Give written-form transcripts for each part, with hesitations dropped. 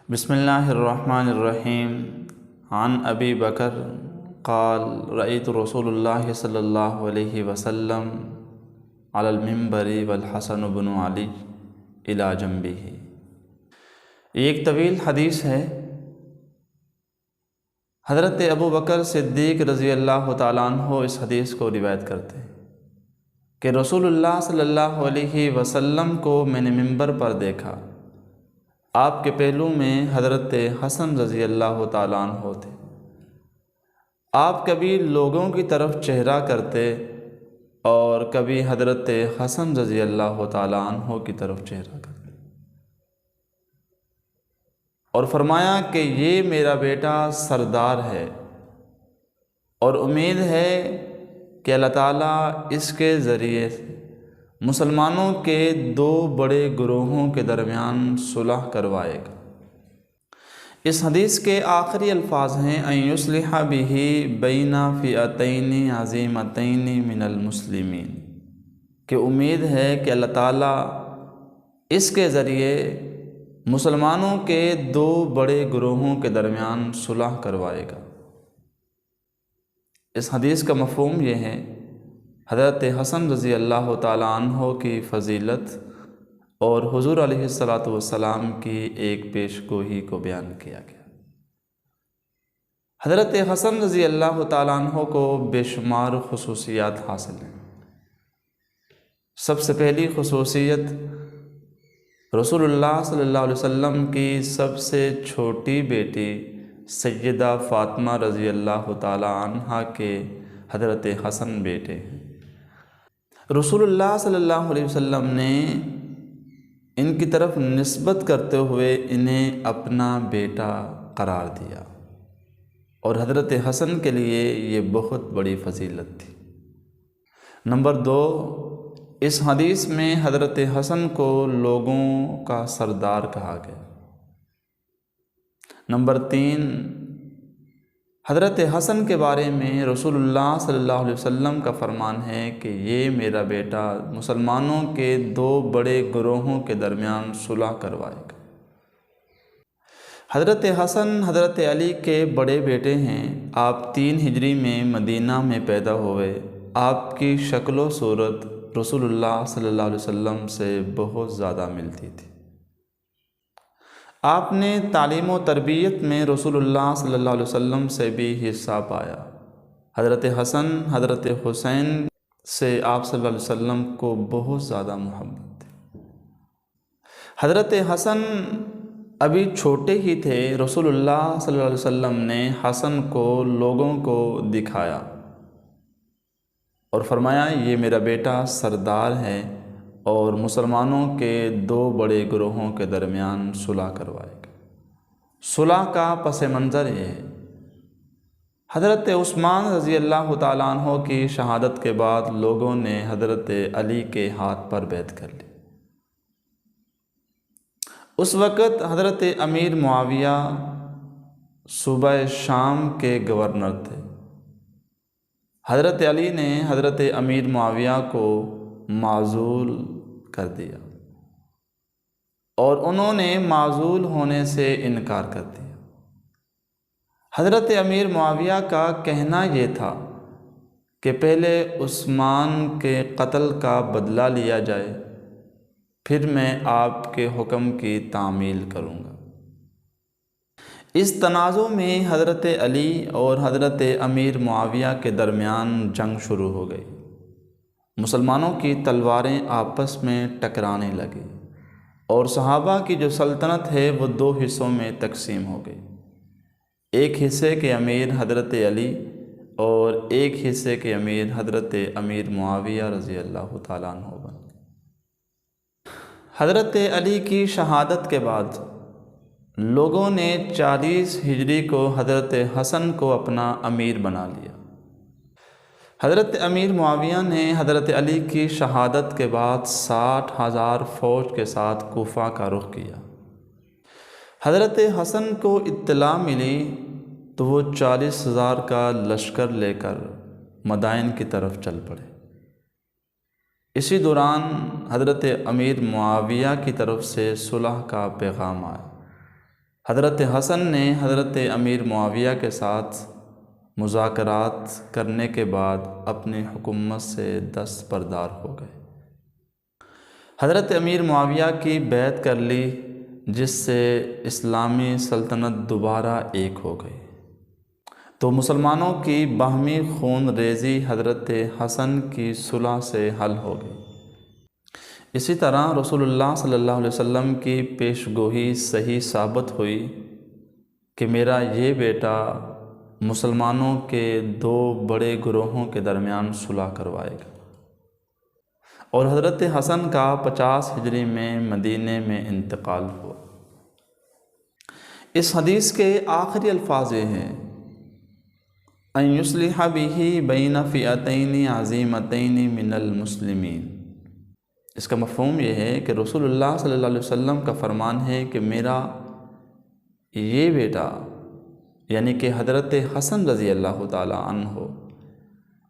بسم اللہ الرحمن الرحیم عن ابی بکر قال رأیت رسول اللہ صلی اللہ علیہ وسلم علی المنبر والحسن بن علی الی جنبہ۔ یہ ایک طویل حدیث ہے۔ حضرت ابو بکر صدیق رضی اللہ تعالیٰ عنہ اس حدیث کو روایت کرتے ہیں کہ رسول اللہ صلی اللہ علیہ وسلم کو میں نے منبر پر دیکھا۔ آپ کے پہلو میں حضرت حسن رضی اللہ تعالیٰ عنہ تھے۔ آپ کبھی لوگوں کی طرف چہرہ کرتے اور کبھی حضرت حسن رضی اللہ تعالیٰ عنہ کی طرف چہرہ کرتے، اور فرمایا کہ یہ میرا بیٹا سردار ہے، اور امید ہے کہ اللہ تعالیٰ اس کے ذریعے سے مسلمانوں کے دو بڑے گروہوں کے درمیان صلح کروائے گا۔ اس حدیث کے آخری الفاظ ہیں ان یصلح بہ بین فئتین عظیمتین من المسلمین، کہ امید ہے کہ اللہ تعالیٰ اس کے ذریعے مسلمانوں کے دو بڑے گروہوں کے درمیان صلح کروائے گا۔ اس حدیث کا مفہوم یہ ہے، حضرت حسن رضی اللہ تعالیٰ عنہ کی فضیلت اور حضور علیہ الصلاۃ والسلام کی ایک پیش گوئی کو بیان کیا گیا۔ حضرت حسن رضی اللہ تعالیٰ عنہ کو بے شمار خصوصیات حاصل ہیں۔ سب سے پہلی خصوصیت، رسول اللہ صلی اللہ علیہ وسلم کی سب سے چھوٹی بیٹی سیدہ فاطمہ رضی اللہ تعالیٰ عنہ کے حضرت حسن بیٹے ہیں۔ رسول اللہ صلی اللہ علیہ وسلم نے ان کی طرف نسبت کرتے ہوئے انہیں اپنا بیٹا قرار دیا، اور حضرت حسن کے لیے یہ بہت بڑی فضیلت تھی۔ نمبر 2، اس حدیث میں حضرت حسن کو لوگوں کا سردار کہا گیا۔ نمبر 3، حضرت حسن کے بارے میں رسول اللہ صلی اللہ علیہ وسلم کا فرمان ہے کہ یہ میرا بیٹا مسلمانوں کے دو بڑے گروہوں کے درمیان صلح کروائے گا۔ حضرت حسن حضرت علی کے بڑے بیٹے ہیں۔ آپ 3 ہجری میں مدینہ میں پیدا ہوئے۔ آپ کی شکل و صورت رسول اللہ صلی اللہ علیہ وسلم سے بہت زیادہ ملتی تھی۔ آپ نے تعلیم و تربیت میں رسول اللہ صلی اللہ علیہ وسلم سے بھی حصہ پایا۔ حضرت حسن حضرت حسین سے آپ صلی اللہ علیہ وسلم کو بہت زیادہ محبت تھی۔ حضرت حسن ابھی چھوٹے ہی تھے، رسول اللہ صلی اللہ علیہ وسلم نے حسن کو لوگوں کو دکھایا اور فرمایا یہ میرا بیٹا سردار ہے، اور مسلمانوں کے دو بڑے گروہوں کے درمیان صلح کروائے گا۔ صلح کا پس منظر یہ ہے، حضرت عثمان رضی اللہ تعالیٰ عنہ کی شہادت کے بعد لوگوں نے حضرت علی کے ہاتھ پر بیعت کر لی۔ اس وقت حضرت امیر معاویہ صوبہ شام کے گورنر تھے۔ حضرت علی نے حضرت امیر معاویہ کو معزول کر دیا، اور انہوں نے معزول ہونے سے انکار کر دیا۔ حضرت امیر معاویہ کا کہنا یہ تھا کہ پہلے عثمان کے قتل کا بدلہ لیا جائے، پھر میں آپ کے حکم کی تعمیل کروں گا۔ اس تنازع میں حضرت علی اور حضرت امیر معاویہ کے درمیان جنگ شروع ہو گئی۔ مسلمانوں کی تلواریں آپس میں ٹکرانے لگی، اور صحابہ کی جو سلطنت ہے وہ 2 حصوں میں تقسیم ہو گئی۔ ایک حصے کے امیر حضرت علی اور ایک حصے کے امیر حضرت امیر معاویہ رضی اللہ تعالیٰ عنہ بن گئے۔ حضرت علی کی شہادت کے بعد لوگوں نے 40 ہجری کو حضرت حسن کو اپنا امیر بنا لیا۔ حضرت امیر معاویہ نے حضرت علی کی شہادت کے بعد 60,000 فوج کے ساتھ کوفہ کا رخ کیا۔ حضرت حسن کو اطلاع ملی تو وہ 40,000 کا لشکر لے کر مدائن کی طرف چل پڑے۔ اسی دوران حضرت امیر معاویہ کی طرف سے صلح کا پیغام آیا۔ حضرت حسن نے حضرت امیر معاویہ کے ساتھ مذاکرات کرنے کے بعد اپنی حکومت سے دستبردار ہو گئے۔ حضرت امیر معاویہ کی بیعت کر لی، جس سے اسلامی سلطنت دوبارہ ایک ہو گئی، تو مسلمانوں کی باہمی خون ریزی حضرت حسن کی صلح سے حل ہو گئی۔ اسی طرح رسول اللہ صلی اللہ علیہ وسلم کی پیش گوئی صحیح ثابت ہوئی کہ میرا یہ بیٹا مسلمانوں کے دو بڑے گروہوں کے درمیان صلح کروائے گا، اور حضرت حسن کا 50 ہجری میں مدینے میں انتقال ہوا۔ اس حدیث کے آخری الفاظ یہ ہیں ان یصلح بہ بین فئتین عظیمتین من المسلمین۔ اس کا مفہوم یہ ہے کہ رسول اللہ صلی اللہ علیہ وسلم کا فرمان ہے کہ میرا یہ بیٹا یعنی کہ حضرت حسن رضی اللہ تعالی عنہ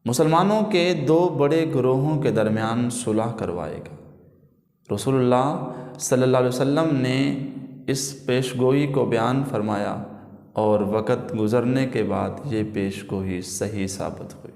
مسلمانوں کے دو بڑے گروہوں کے درمیان صلح کروائے گا۔ رسول اللہ صلی اللہ علیہ وسلم نے اس پیش گوئی کو بیان فرمایا، اور وقت گزرنے کے بعد یہ پیش گوئی صحیح ثابت ہوئی۔